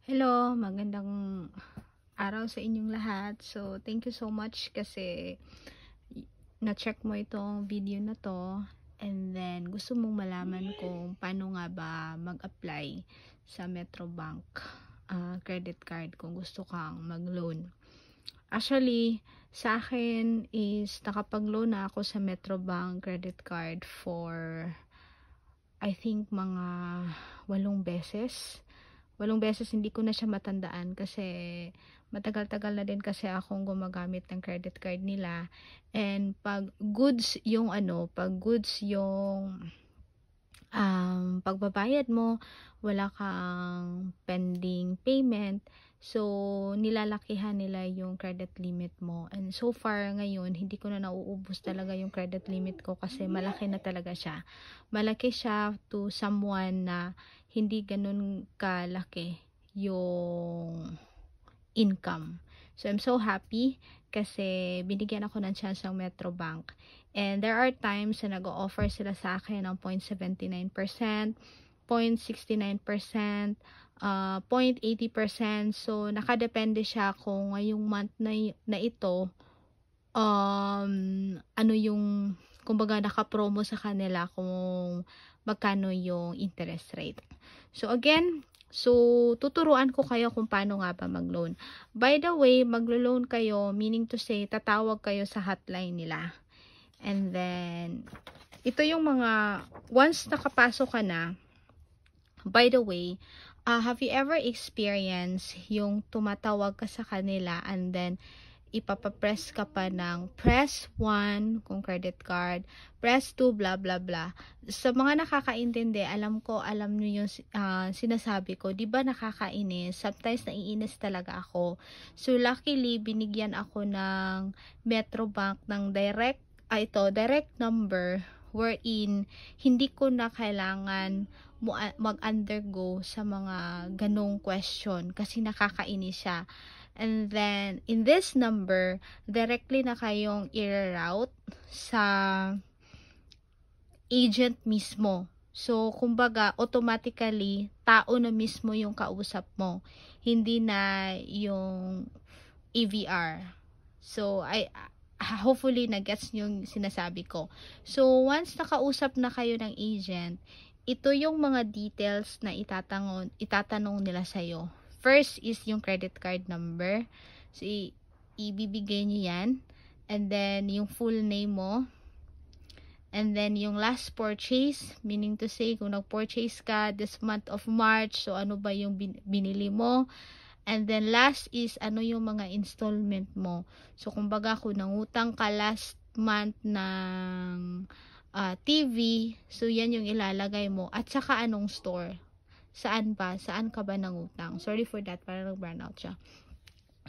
Hello, magandang araw sa inyong lahat. So, thank you so much kasi na-check mo itong video na to and then gusto mong malaman kung paano nga ba mag-apply sa Metrobank credit card kung gusto kang mag-loan. Actually, sa akin is nakapag-loan na ako sa Metrobank credit card for I think mga 8 beses. 8 beses, hindi ko na siya matandaan kasi matagal-tagal na din kasi akong gumagamit ng credit card nila. And pag goods yung pagbabayad mo, wala kang pending payment, so nilalakihan nila yung credit limit mo. And so far ngayon, hindi ko na nauubos talaga yung credit limit ko kasi malaki na talaga siya. Malaki siya to someone na hindi ganun kalaki yung income. So I'm so happy kasi binigyan ako ng chance ng Metrobank. And there are times na nag-o-offer sila sa akin ng 0.79%, 0.69%, 0.80%. So nakadepende siya kung ngayong month na ito ano yung kumbaga naka-promo sa kanila kung magkano yung interest rate. So again, tuturuan ko kayo kung paano nga ba mag-loan. By the way, maglo-loan kayo, meaning to say, tatawag kayo sa hotline nila. And then, ito yung mga, once nakapasok ka na, by the way, have you ever experienced yung tumatawag ka sa kanila and then, ipapapress ka pa ng press 1 kung credit card, press 2, blah blah blah. Sa mga nakakaintindi, alam nyo yung sinasabi ko, di ba nakakainis? Sometimes naiinis talaga ako. So luckily, binigyan ako ng Metrobank ng direct number wherein hindi ko na kailangan mag-undergo sa mga ganong question kasi nakakainis siya. And then, in this number, directly na kayong i-route sa agent mismo. So, kumbaga, automatically, tao na mismo yung kausap mo. Hindi na yung AVR. So, hopefully, na-gets yung sinasabi ko. So, once nakausap na kayo ng agent, ito yung mga details na itatanong nila sa'yo. First is yung credit card number. So, ibibigay nyo yan. And then, yung full name mo. And then, yung last purchase. Meaning to say, kung nag-purchase ka this month of March, so ano ba yung binili mo. And then, last is ano yung mga installment mo. So, kumbaga, kung nangutang ka last month ng TV, so yan yung ilalagay mo. At saka anong store. Saan ka ba nangutang? Sorry for that, parang nag-burnout siya.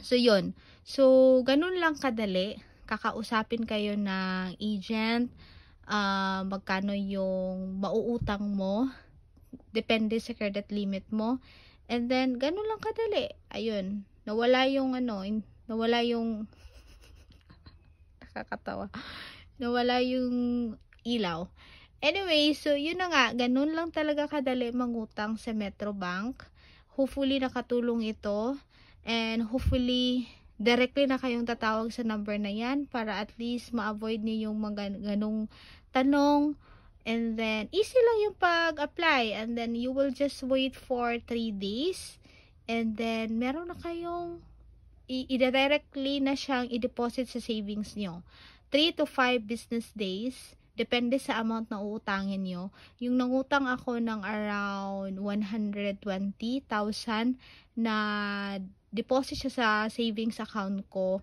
So, yun. So, ganun lang kadali. Kakausapin kayo ng agent, magkano yung mauutang mo, depende sa credit limit mo, and then, ganun lang kadali. Ayun. Nawala yung nakakatawa. Nawala yung ilaw. Anyway, so yun na nga, ganun lang talaga kadali mangutang sa Metrobank. Hopefully nakatulong ito and hopefully directly na kayong tatawag sa number na yan para at least ma-avoid niyo yung mga ganung tanong, and then easy lang yung pag-apply, and then you will just wait for 3 days and then meron na kayong i-directly na siyang i-deposit sa savings nyo. 3 to 5 business days. Depende sa amount na uutangin nyo. Yung nangutang ako ng around 120,000 na deposit siya sa savings account ko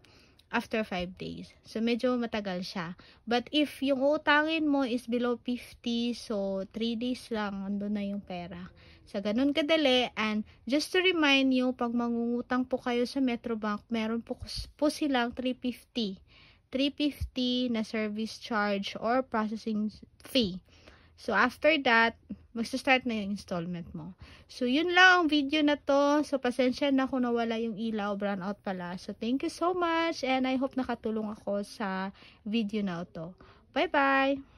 after 5 days. So, medyo matagal siya. But if yung uutangin mo is below 50, so 3 days lang, andun na yung pera. So, ganun kadali. And just to remind you, pag mangungutang po kayo sa Metrobank, meron po silang 350 na service charge or processing fee. So, after that, magsa-start na yung installment mo. So, yun lang ang video na to. So, pasensya na kung nawala yung ilaw, brown out pala. So, thank you so much and I hope nakatulong ako sa video na to. Bye-bye!